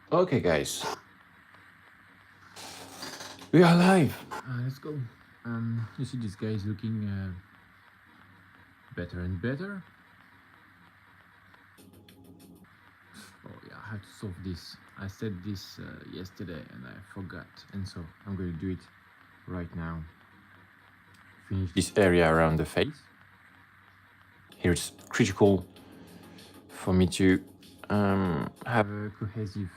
Okay, guys, we are live. Let's go. You see this guy is looking better and better. Oh yeah, I have to solve this. I said this yesterday and I forgot, and so I'm going to do it right now. Finish this area around the face. Here it's critical for me to have A cohesive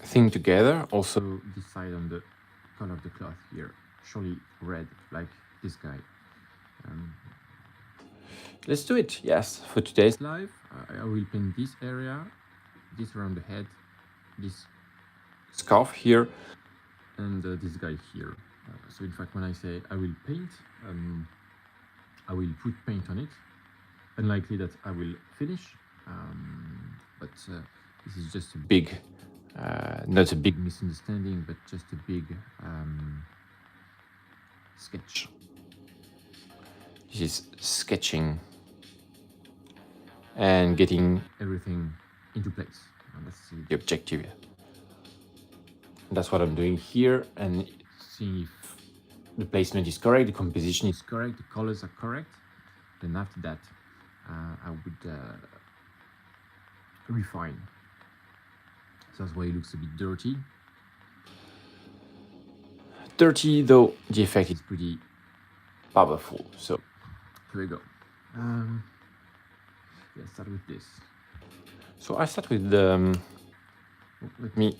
thing together. Also, decide on the color of the cloth here. Surely red, like this guy. let's do it. Yes, for today's Live, I will paint this area, this around the head, this scarf here. and this guy here. So in fact, when I say I will paint, I will put paint on it. Unlikely that I will finish, but this is just a Big, not a big misunderstanding, but just a big sketch. This is sketching and getting Everything into place. And that's the objective. That's what I'm doing here, and seeing if the placement is correct, the composition is it's correct, the colors are correct. Then after that, I would refine. So that's why it looks a bit dirty. dirty, though the effect is Pretty powerful. So here we go. Let's start with this. so I start with the let me,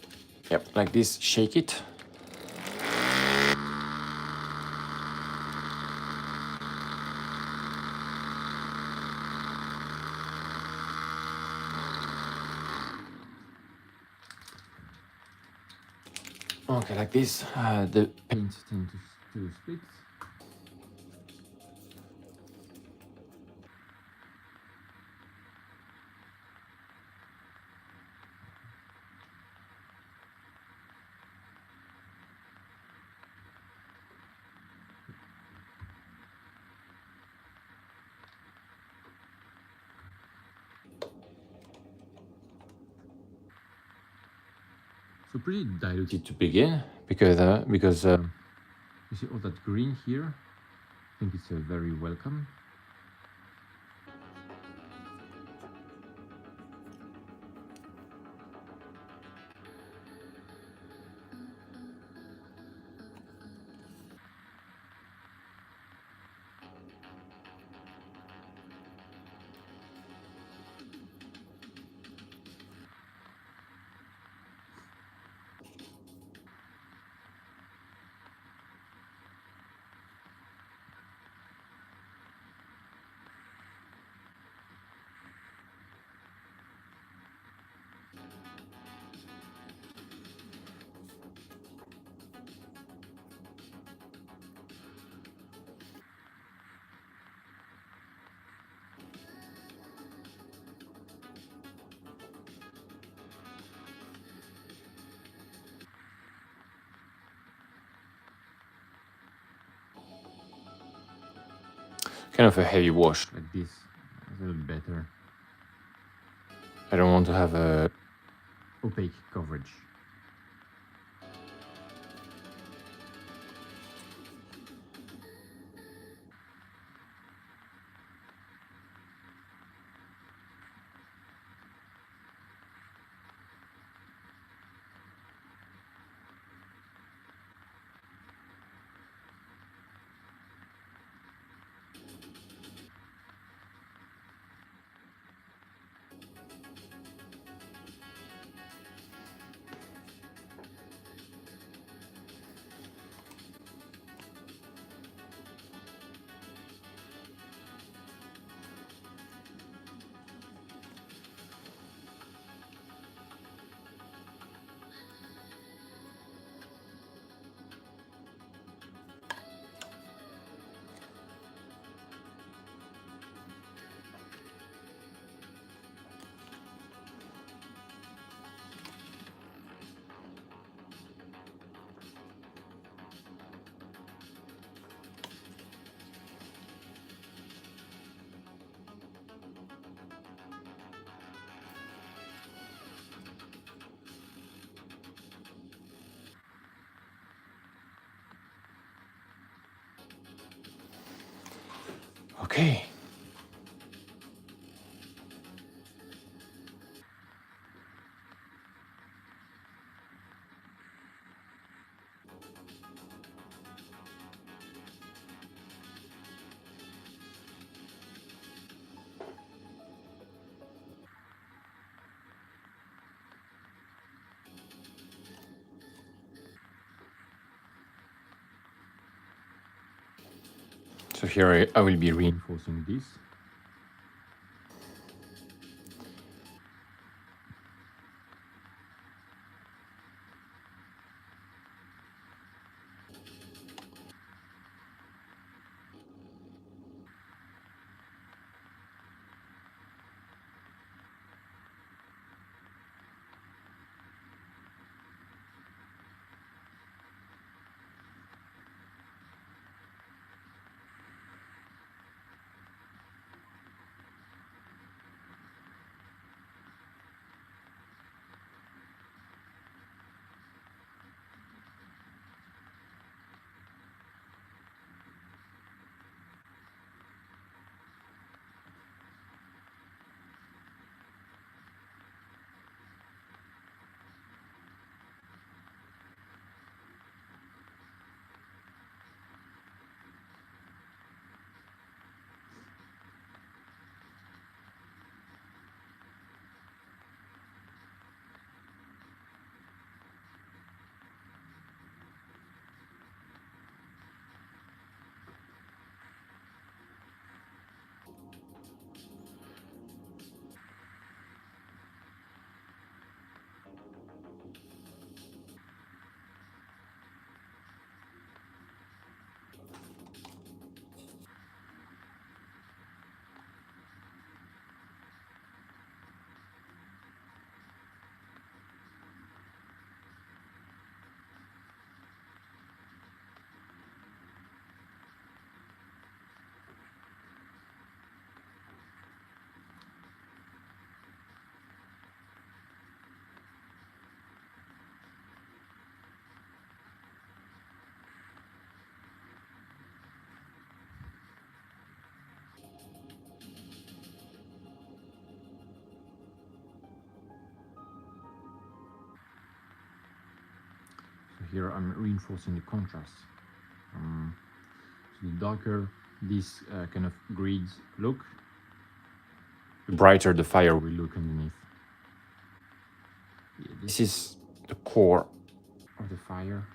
yep, like this, shake it. Okay, like this. The Paint tend to split. So pretty diluted to begin because you see all that green here. I think it's very welcome. kind of a heavy wash. Like this, it's a little better. I don't want to have a Opaque coverage. Okay. So here I will be Reinforcing this. So here I'm reinforcing the contrast. So the darker this kind of grid look, the brighter the fire. will look underneath. Yeah, this is the core. Of the fire.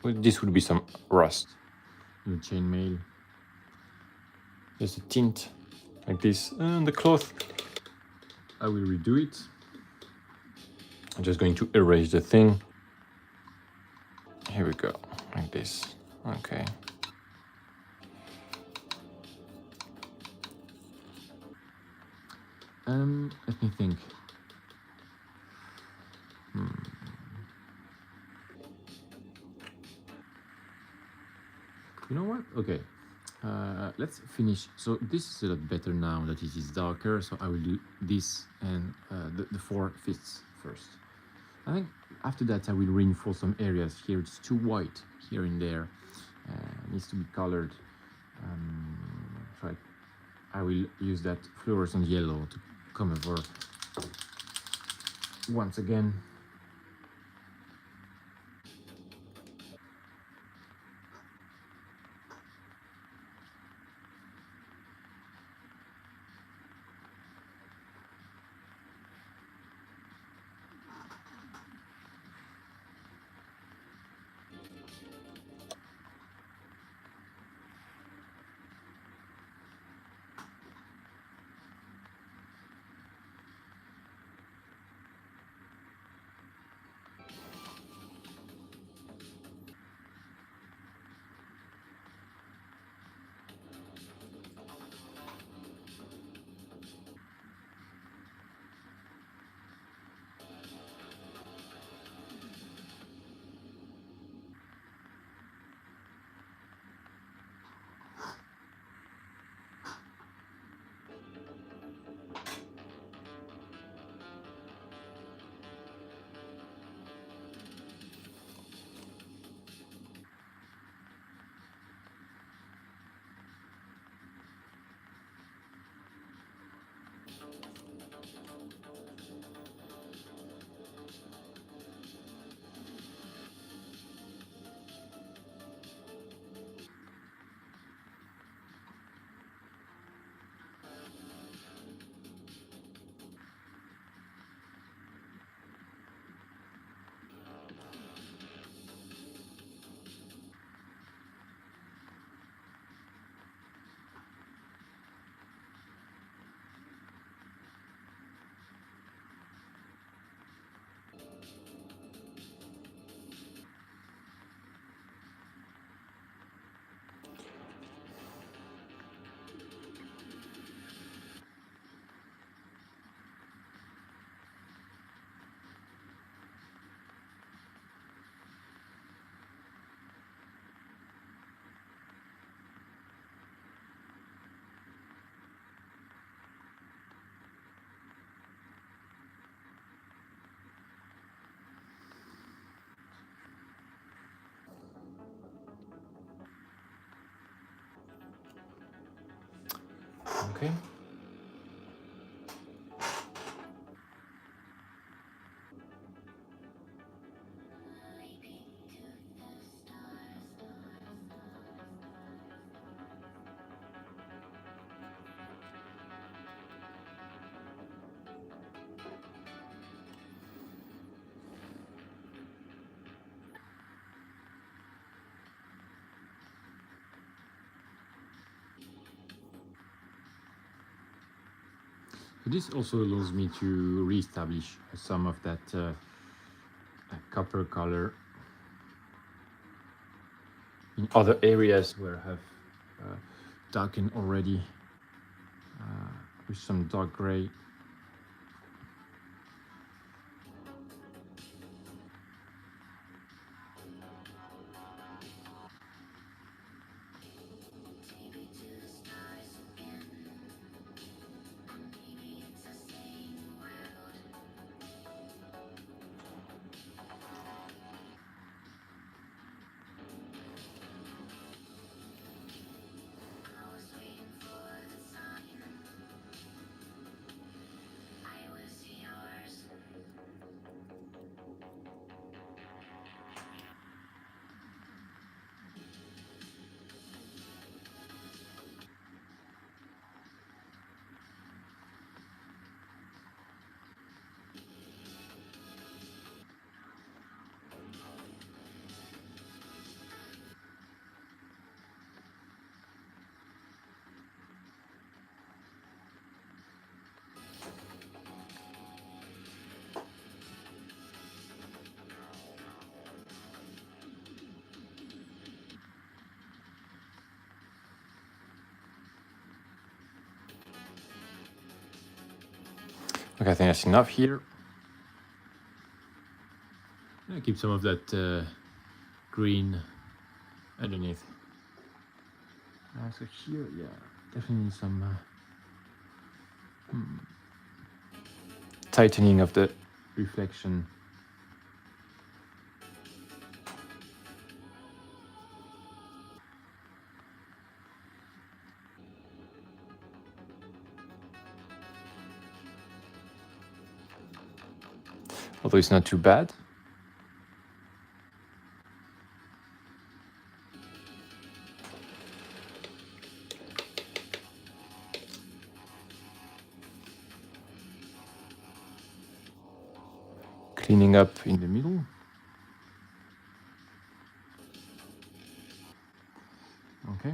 This would be some rust. The chainmail. Just a tint. like this. And the cloth, I will redo it. I'm just going to erase the thing. Here we go, like this. Okay. Let me think. You know what? Okay. Let's finish. So this is a lot better now that it is darker. So I will do this and the 4 fists first. I think after that I will reinforce some areas here. It's too white here and there. It needs to be colored. So I will use that fluorescent yellow to come over once again. Okay. This also allows me to re-establish some of that copper color in other areas where I have darkened already with some dark gray. Okay, I think that's enough here. Yeah, keep some of that green Underneath. So here, yeah, definitely some Tightening of the reflection. although it's not too bad. Cleaning up in the middle. Okay.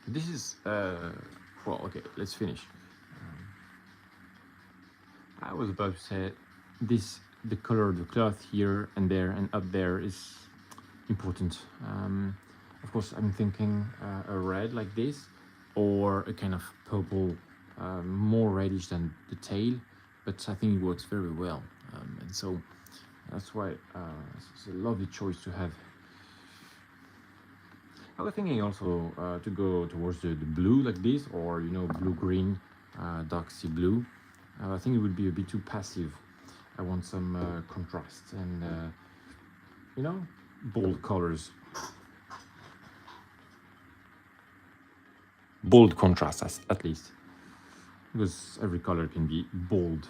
This is well, okay, let's finish. I was about to say this, the color of the cloth here and there and up there is important. Of course, I'm thinking a red like this, or a kind of purple, more reddish than the tail, but I think it works very well. And so that's why it's a lovely choice to have. I was thinking also to go towards the blue like this, or blue-green, dark sea blue. I think it would be a bit too passive. I want some contrast and bold colors. Bold contrast, at least. Because every color can be bold.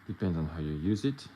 Depends on how you use it.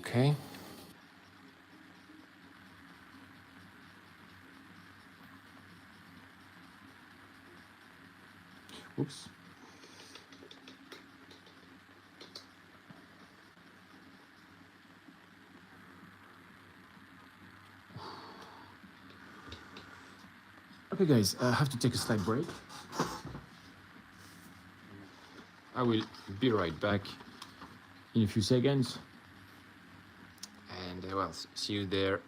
Okay. Oops. Okay, guys, I have to take a slight break. I will be right back in a few seconds. And well, see you there.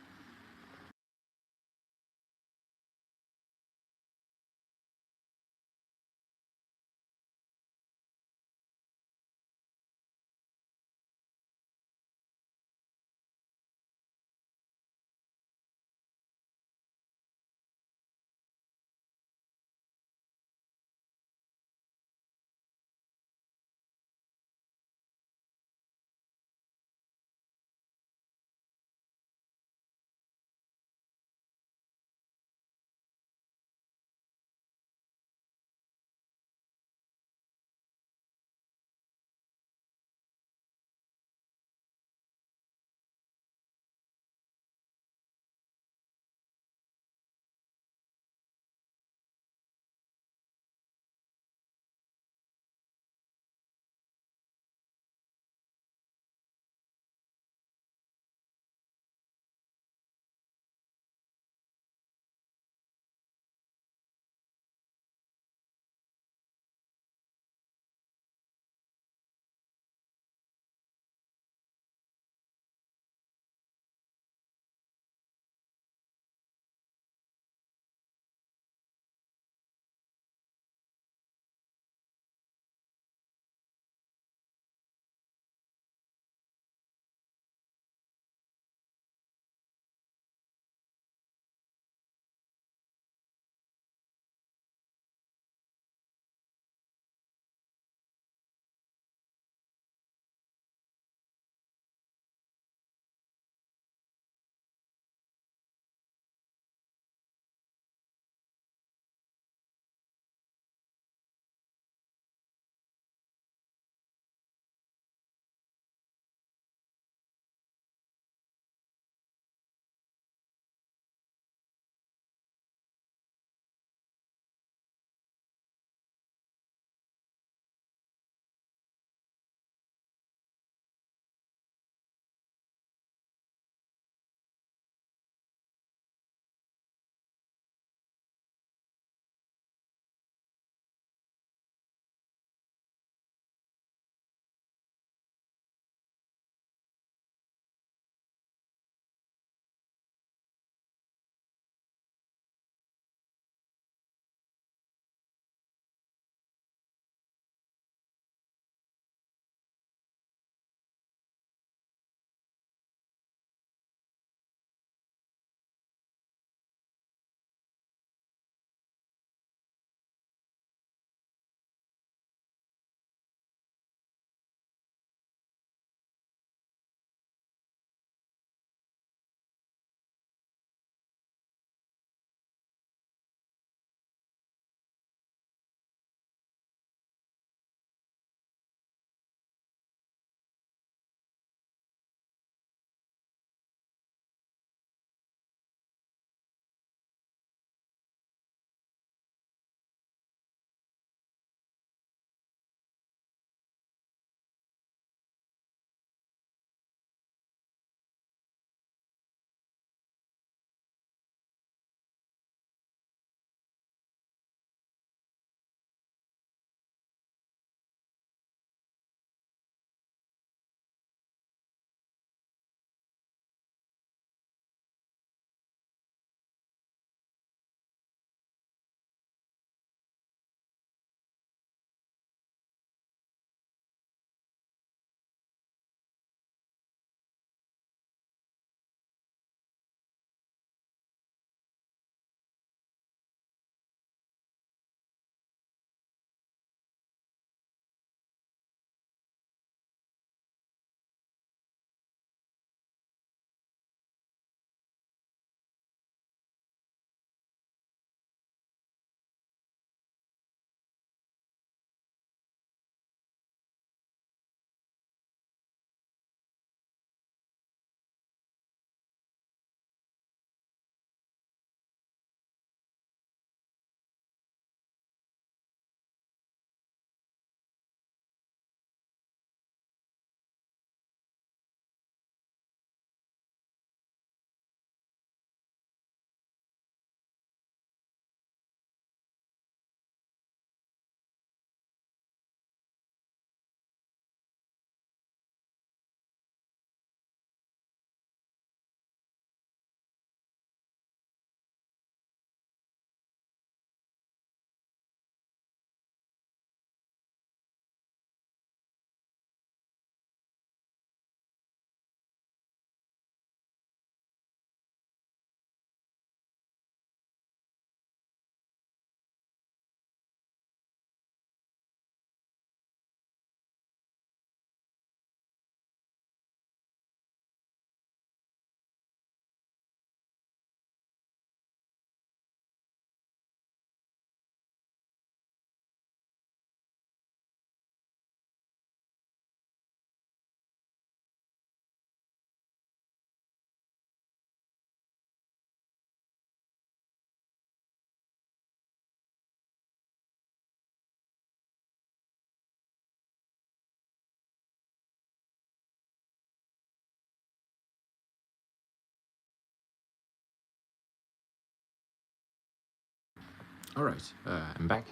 All right, I'm back.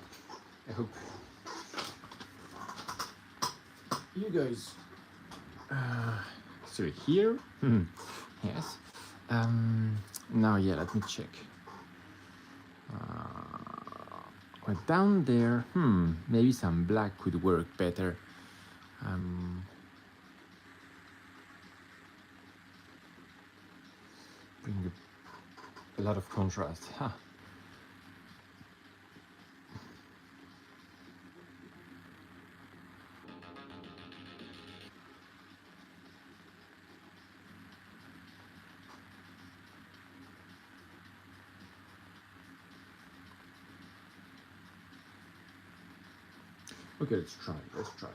I hope you guys still here. Yes. Now, yeah, let me check. Well, down there, maybe some black could work better. Bring a lot of contrast. Huh. Okay, let's try. Let's try.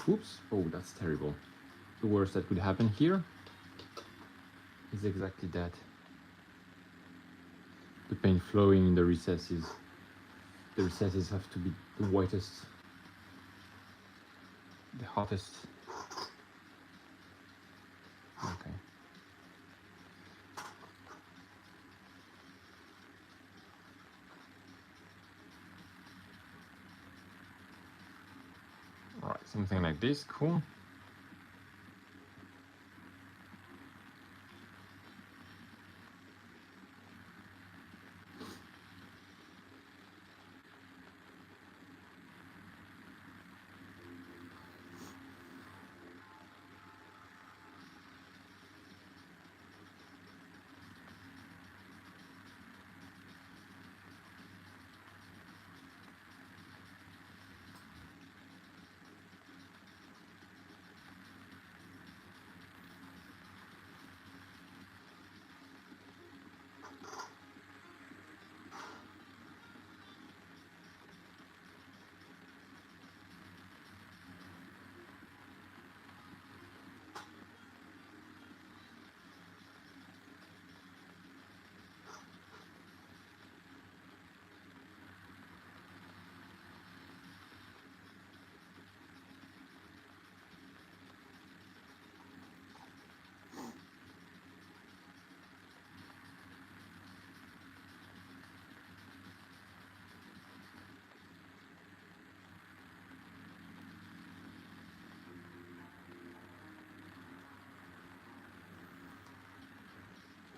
Oops. Oh, that's terrible. The worst that could happen here is exactly that. The paint flowing in the recesses. The recesses have to be the whitest, the hottest. Okay. All right, something like this. Cool.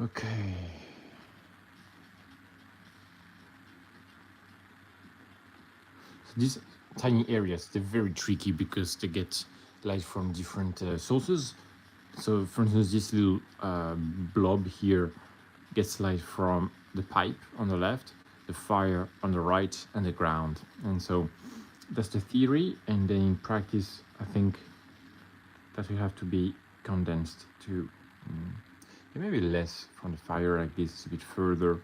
Okay. So these tiny areas, they're very tricky because they get light from different sources. So for instance, this little blob here gets light from the pipe on the left, the fire on the right, and the ground. And so that's the theory. And then in practice, I think that we have to be condensed to maybe less from the fire like this, it's a bit further.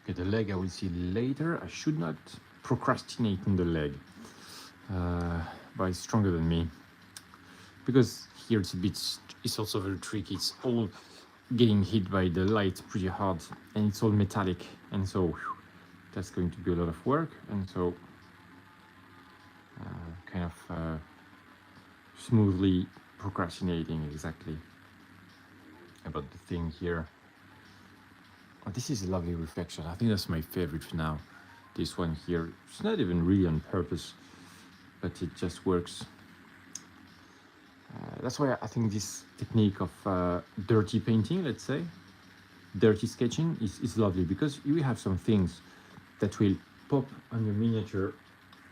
Okay, the leg I will see later. I should not procrastinate on the leg, but it's stronger than me. Because here it's a bit, it's also very tricky. It's all getting hit by the light pretty hard, and it's all metallic, and so whew, that's going to be a lot of work. And so kind of smoothly procrastinating exactly about the thing here. Oh, this is a lovely reflection. I think that's my favorite for now. This one here, it's not even really on purpose, but it just works. That's why I think this technique of dirty painting, let's say, dirty sketching is lovely, because you have some things that will pop on your miniature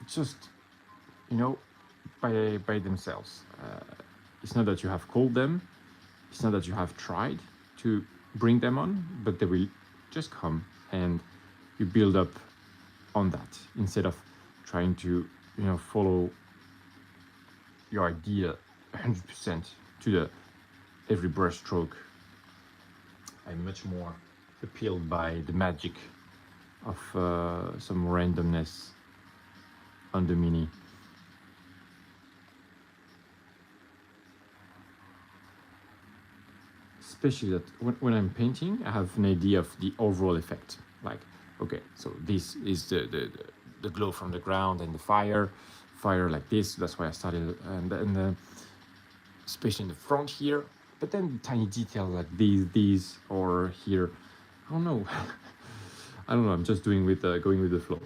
just, you know, by themselves. It's not that you have called them, it's not that you have tried to bring them on, but they will just come, and you build up on that instead of trying to, you know, follow your idea 100% to the every brush stroke. I'm much more appealed by the magic of some randomness on the mini. Especially that when I'm painting, I have an idea of the overall effect. Like, okay, so this is the glow from the ground and the fire like this. That's why I started, and especially in the front here. But then tiny detail like these or here, I don't know. I don't know. I'm just doing with going with the flow.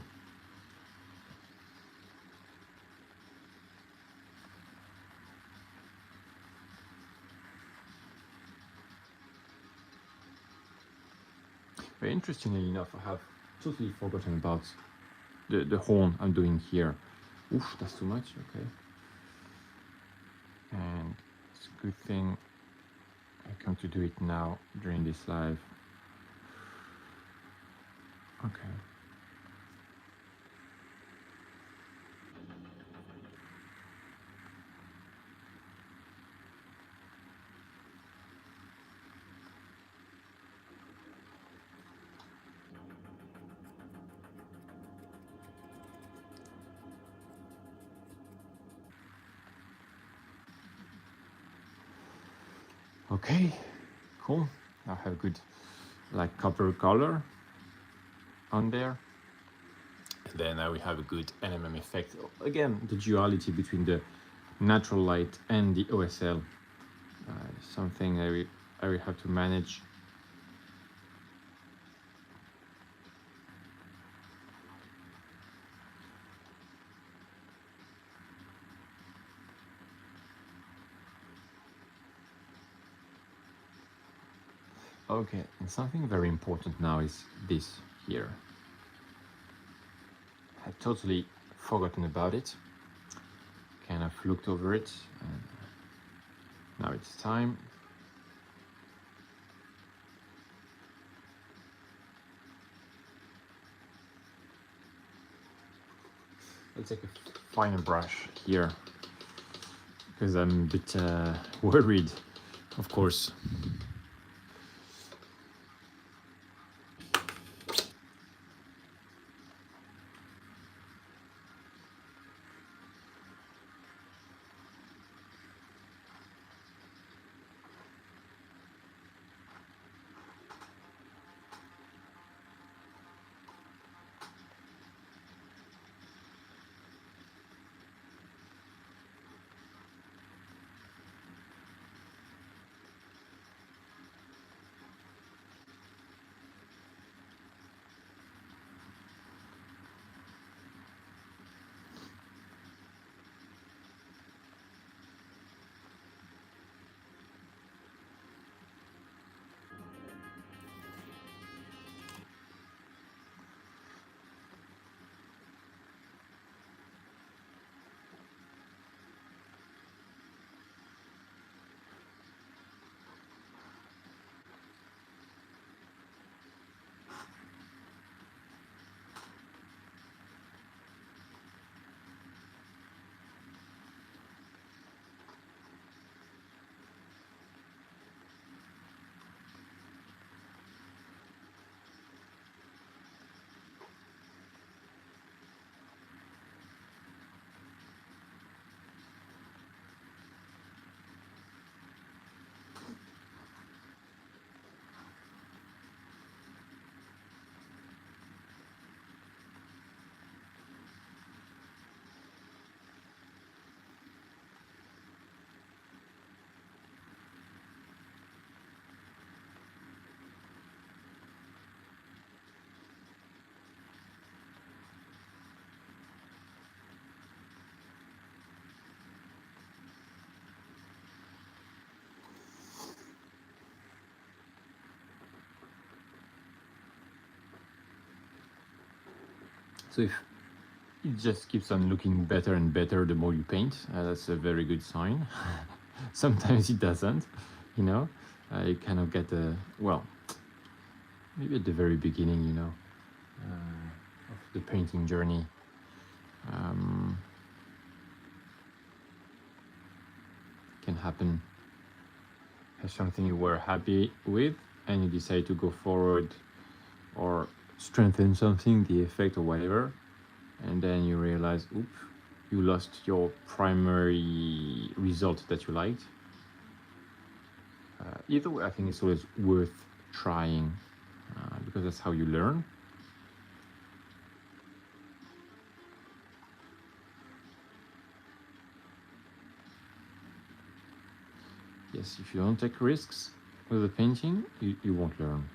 Very interestingly enough, I have totally forgotten about the horn I'm doing here. Oof, that's too much. Okay. And it's a good thing I come to do it now during this live. Okay. Okay, cool. I have good like copper color on there. And then I will have a good NMM effect. Again, the duality between the natural light and the OSL. Something I will have to manage. Okay, and something very important now is this here. I had totally forgotten about it. Kind of looked over it, and now it's time. I'll take a finer brush here because I'm a bit worried, of course. So if it just keeps on looking better and better the more you paint, that's a very good sign. Sometimes it doesn't, you know. You kind of get a, well, maybe at the very beginning, you know, of the painting journey. Can happen as something you were happy with and you decide to go forward or strengthen something, the effect or whatever, and then you realize, oops, you lost your primary result that you liked. Either way, I think it's always worth trying because that's how you learn. Yes, if you don't take risks with the painting, you won't learn.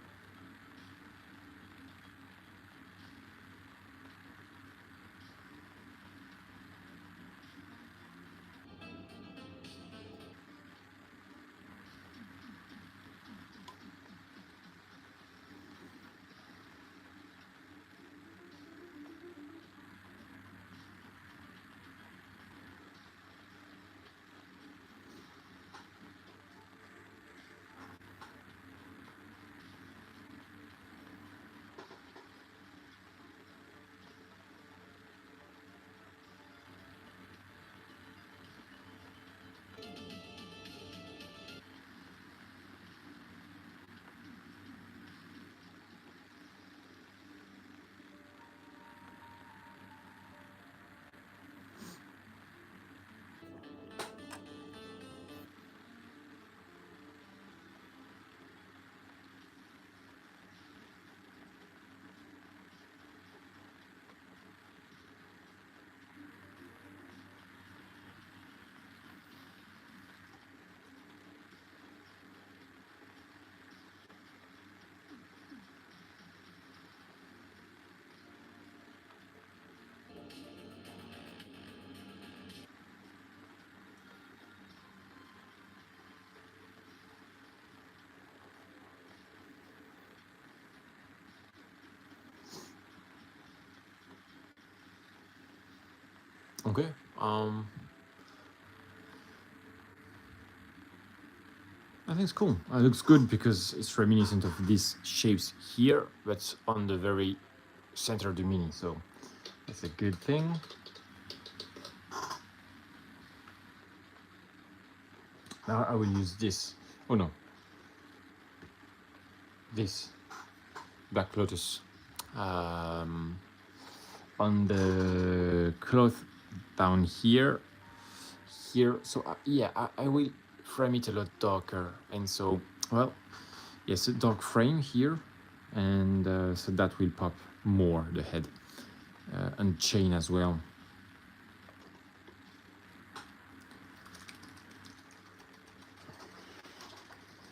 Okay. I think it's cool. It looks good because it's reminiscent of these shapes here, but on the very center of the mini. So that's a good thing. Now I will use this. Oh no. This Black Lotus on the cloth down here. So yeah, I will frame it a lot darker, and so, well, yes, a dark frame here, and so that will pop more the head and chain as well.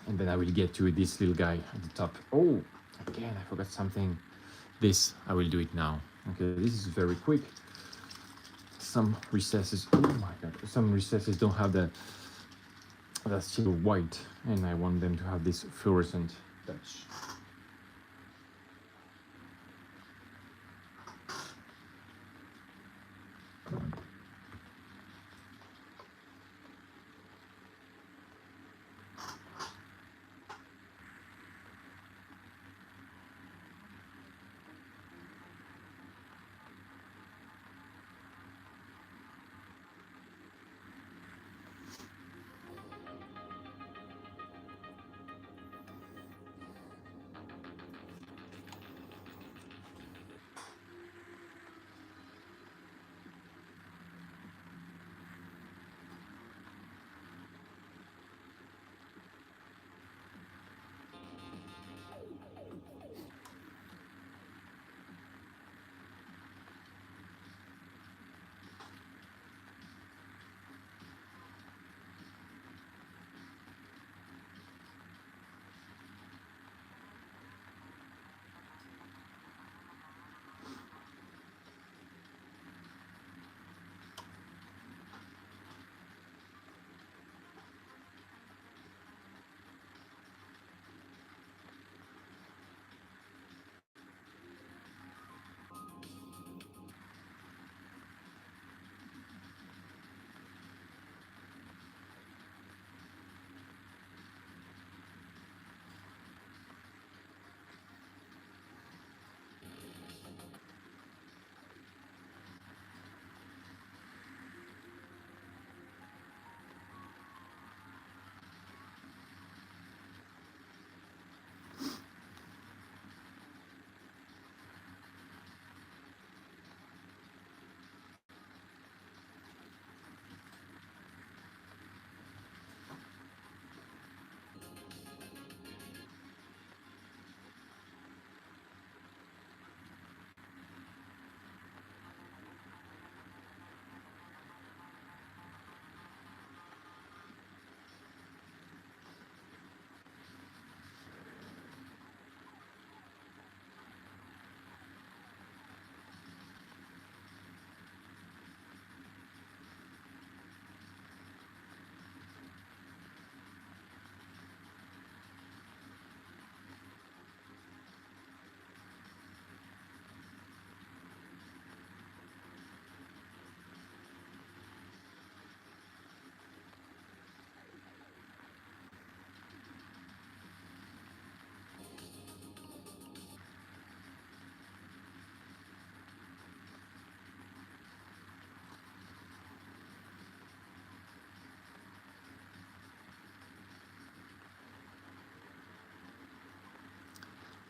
And then I will get to this little guy at the top. Oh, again, I forgot something. This, I will do it now. Okay, this is very quick. Some recesses, oh my god, some recesses don't have that still white, and I want them to have this fluorescent touch.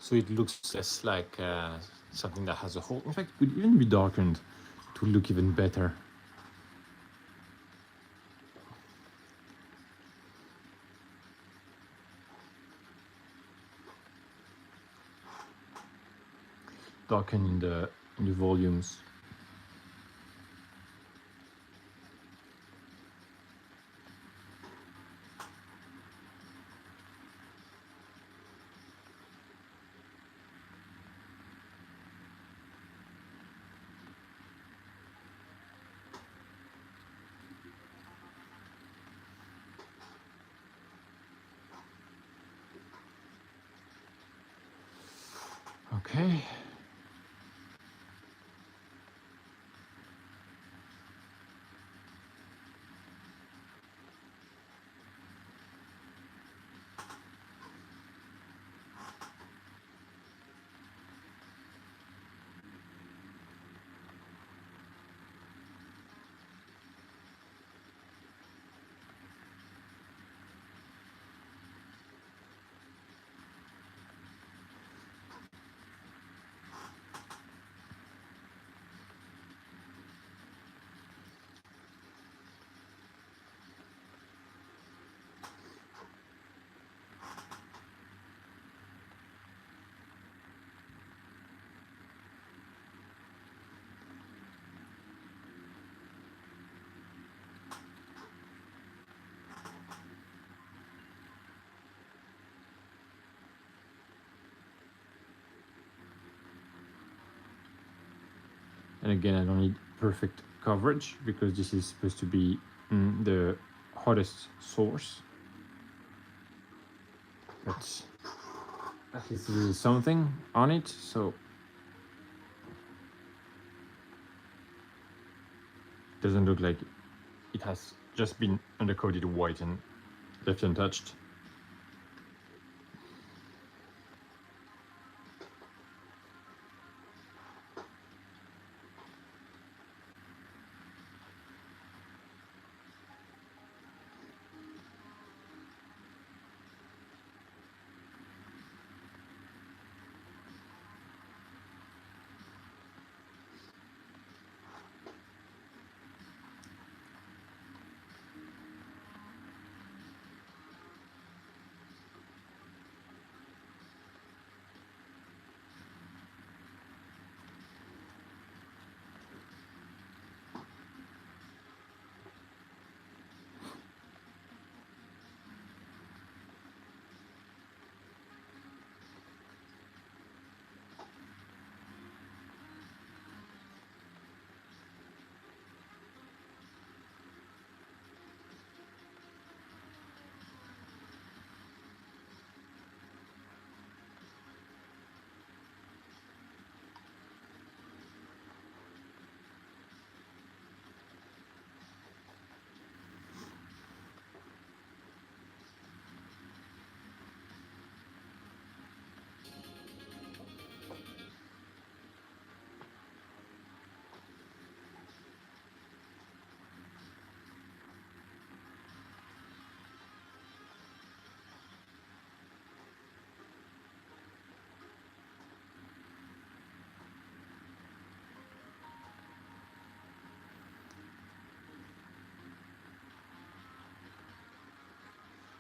so it looks less like something that has a hole. In fact, it could even be darkened to look even better. Darken in the volumes. Okay. And again, I don't need perfect coverage because this is supposed to be the hottest source. But at least there is something on it, so it doesn't look like it has just been undercoated white and left untouched.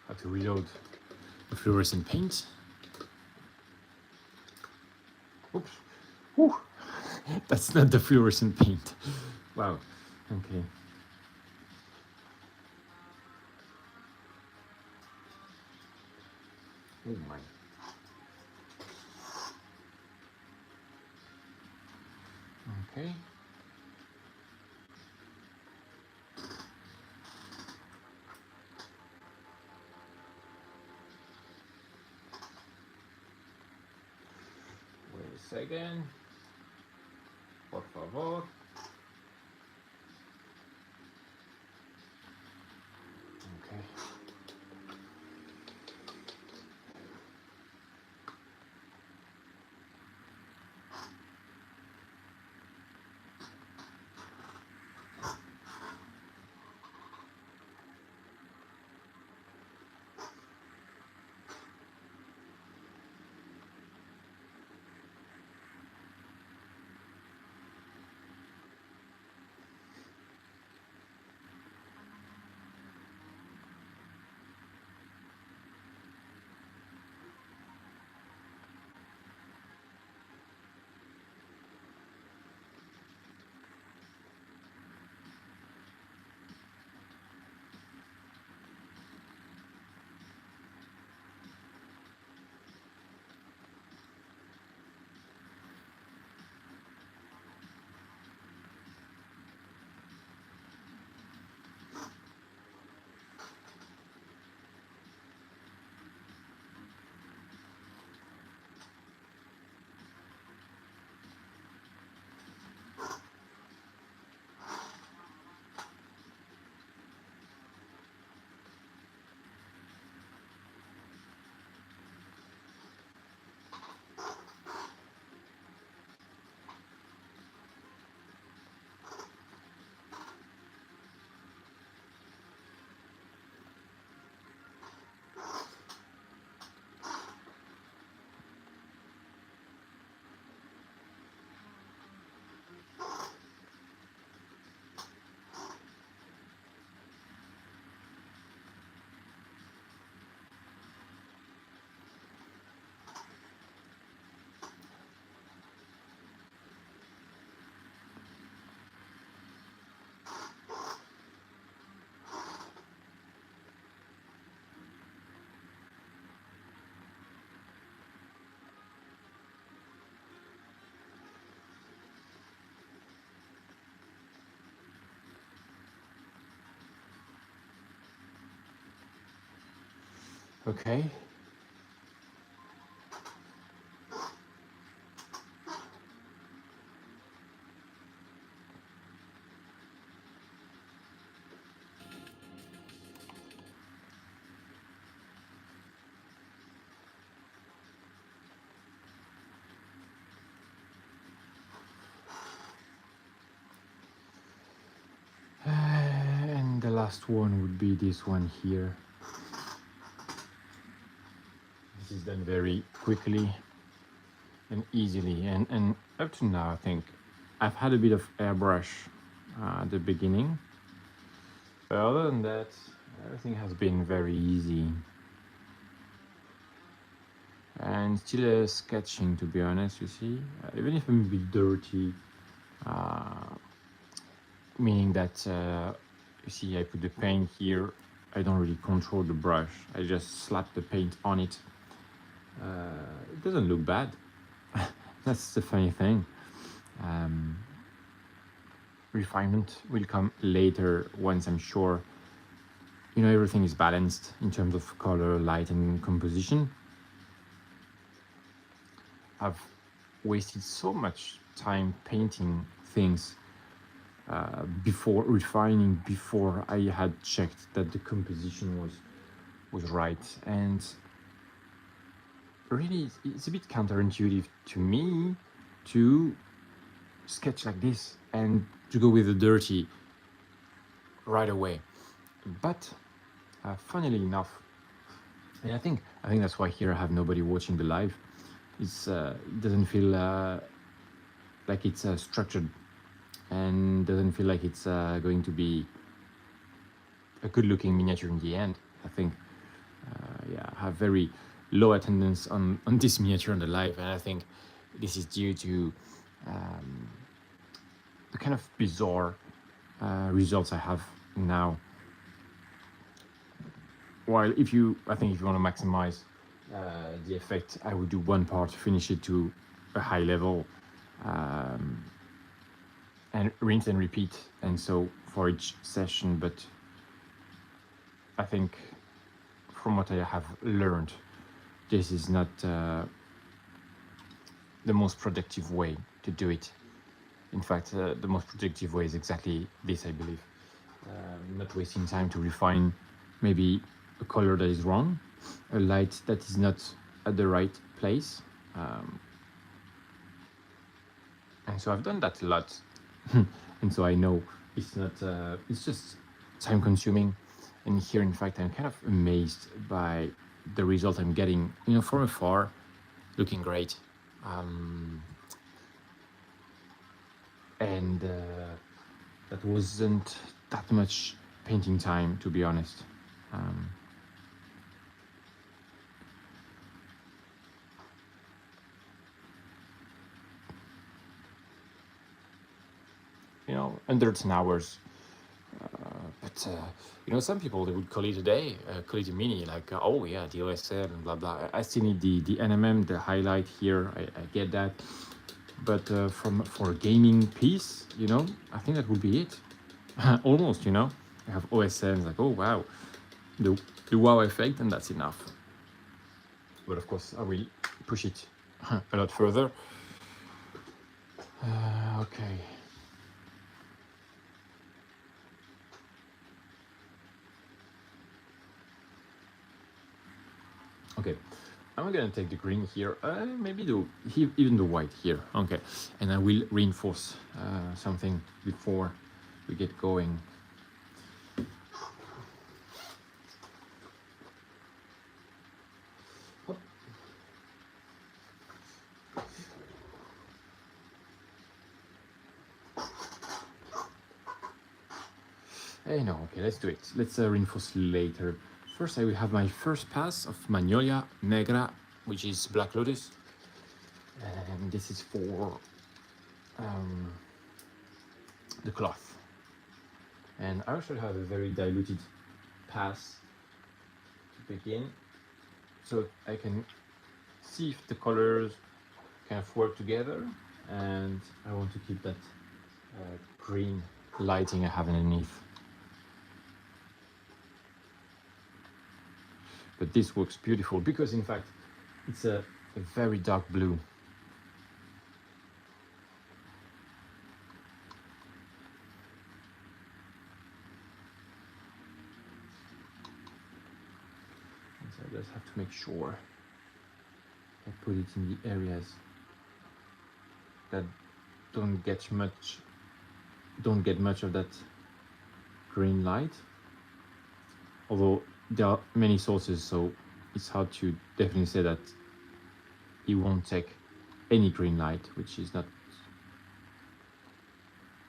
Have to reload the fluorescent paint. Oops. Whew. That's not the fluorescent paint. Wow. Okay. Oh my. Okay. Wait a second. Por favor. Okay. Okay. And the last one would be this one here. This is done very quickly and easily, and up to now I think I've had a bit of airbrush at the beginning, but other than that everything has been very easy and still sketching, to be honest. You see, even if I'm a bit dirty, meaning that you see I put the paint here, I don't really control the brush, I just slap the paint on it. It doesn't look bad. That's the funny thing. Refinement will come later once I'm sure, you know, everything is balanced in terms of color, light, and composition. I've wasted so much time painting things before refining, before I had checked that the composition was right. And really, it's a bit counterintuitive to me to sketch like this and to go with the dirty right away. But funnily enough, and I think that's why here I have nobody watching the live. It doesn't feel like it's structured, and doesn't feel like it's going to be a good-looking miniature in the end. I think, yeah, I have very low attendance on this miniature on the live, and I think this is due to the kind of bizarre results I have now. While I think if you want to maximize the effect, I would do one part, finish it to a high level, and rinse and repeat, and so for each session. But I think from what I have learned, this is not the most productive way to do it. In fact, the most productive way is exactly this, I believe. Not wasting time to refine maybe a color that is wrong, a light that is not at the right place. And so I've done that a lot. And so I know it's not, it's just time consuming. And here, in fact, I'm kind of amazed by the result I'm getting, you know, from afar, looking great. And that wasn't that much painting time, to be honest. You know, under 10 hours. But you know, some people, they would call it a day, call it a mini, like oh yeah, the OSL and blah blah. I still need the NMM, the highlight here. I get that, but for a gaming piece, you know, I think that would be it. Almost, you know. I have OSL, like oh wow, the wow effect, and that's enough. But of course, I will push it a lot further. Okay. Okay, I'm gonna take the green here, maybe even the white here. Okay, and I will reinforce something before we get going. Hey, no, okay, let's do it. Let's reinforce later. First, I will have my first pass of Magnolia Negra, which is Black Lotus. And this is for the cloth. And I should have a very diluted pass to begin, so I can see if the colors kind of work together. And I want to keep that green lighting I have underneath. but this works beautiful because in fact it's a very dark blue. And so I just have to make sure I put it in the areas that don't get much of that green light, although there are many sources, so it's hard to definitely say that it won't take any green light, which is not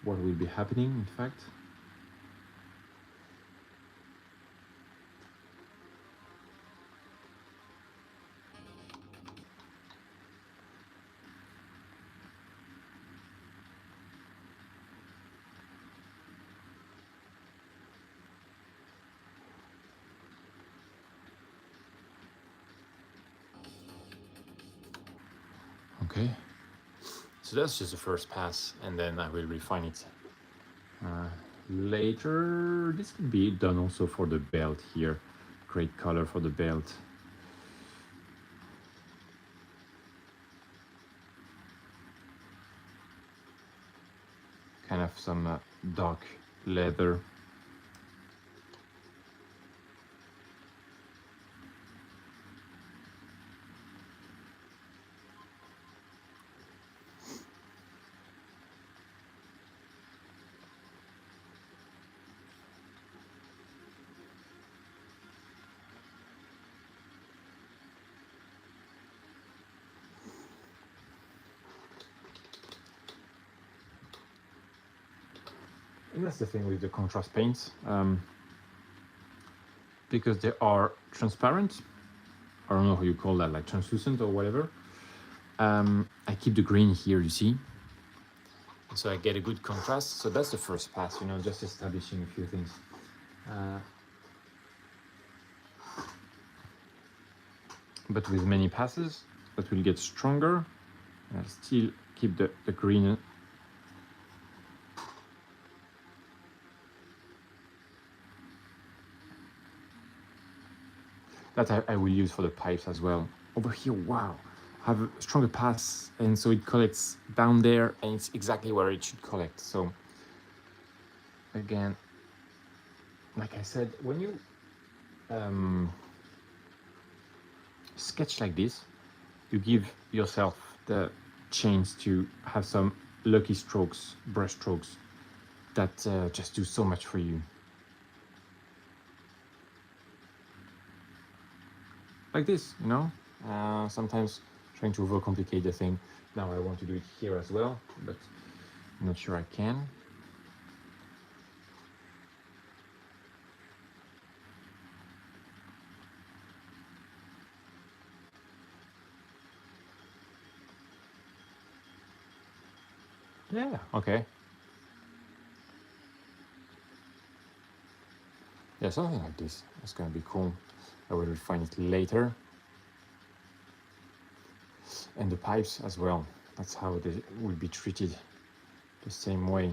what will be happening in fact. Okay, so that's just the first pass, and then I will refine it later. This can be done also for the belt here. Great color for the belt. Kind of some dark leather. And that's the thing with the contrast paints, because they are transparent. I don't know how you call that, like translucent or whatever. I keep the green here, you see, so I get a good contrast. So that's the first pass, you know, just establishing a few things. But with many passes, that will get stronger. And I still keep the green. That I will use for the pipes as well. Over here, wow, I have a stronger pass, and so it collects down there, and it's exactly where it should collect. So again, like I said, when you sketch like this, you give yourself the chance to have some lucky strokes, brush strokes, that just do so much for you. Like this, you know, sometimes trying to overcomplicate the thing. Now I want to do it here as well, but I'm not sure I can. Yeah, okay. Yeah, something like this. It's gonna be cool. I will refine it later. And the pipes as well. That's how they will be treated the same way.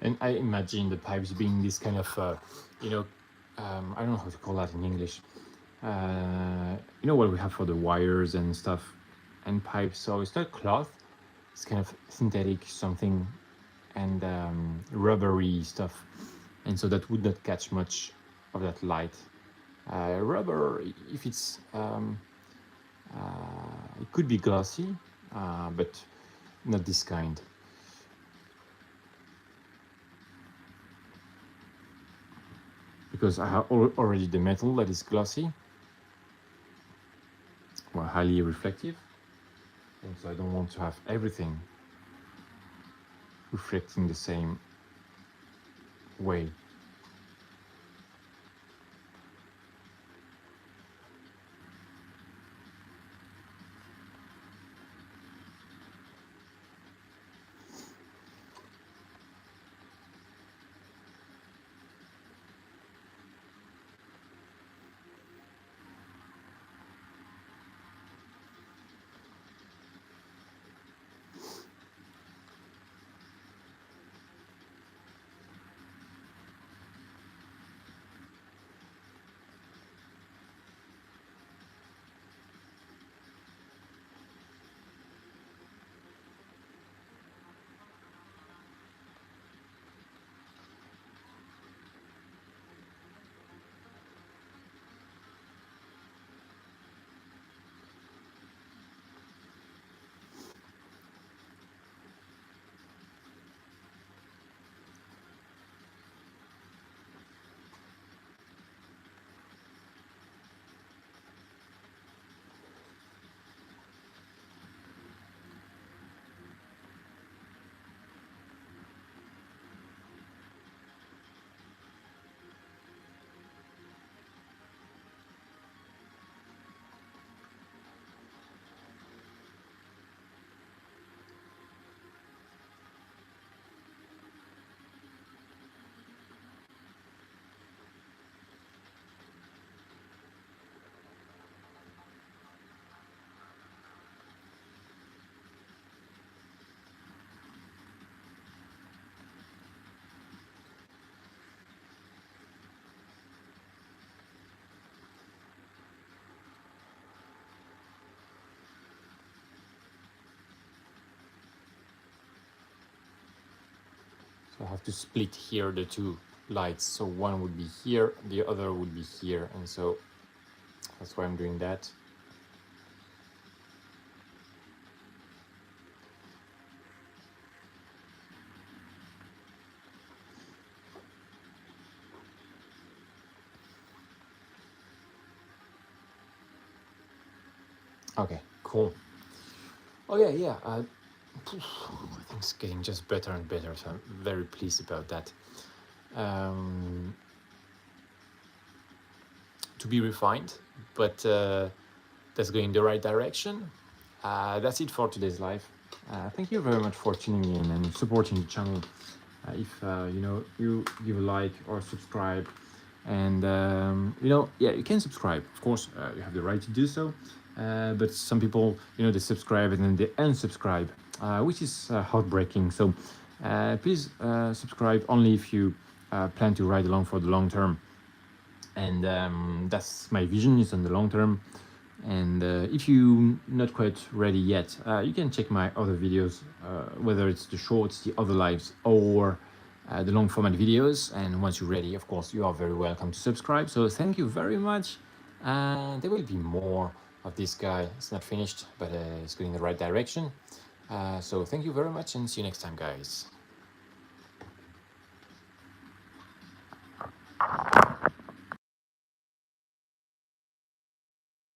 And I imagine the pipes being this kind of, you know, I don't know how to call that in English. You know what we have for the wires and stuff, and pipes. So it's not cloth, it's kind of synthetic something, and rubbery stuff. And so that would not catch much of that light. Rubber, if it's, it could be glossy, but not this kind. Because I have already the metal that is glossy, or highly reflective. And so I don't want to have everything reflecting the same way. So I have to split here the two lights. So one would be here, the other would be here. And so that's why I'm doing that. Okay, cool. Okay, yeah, I think it's getting just better and better, so I'm very pleased about that. To be refined, but that's going in the right direction. That's it for today's live. Thank you very much for tuning in and supporting the channel. If you give a like or subscribe, and yeah, you can subscribe. Of course, you have the right to do so. But some people, they subscribe and then they unsubscribe, which is heartbreaking. So please subscribe only if you plan to ride along for the long term. And that's my vision, is on the long term. And if you're not quite ready yet, you can check my other videos, whether it's the shorts, the other lives, or the long format videos. And once you're ready, of course, you are very welcome to subscribe. So thank you very much. There will be more of this guy. It's not finished, but it's going in the right direction. So thank you very much, and see you next time, guys.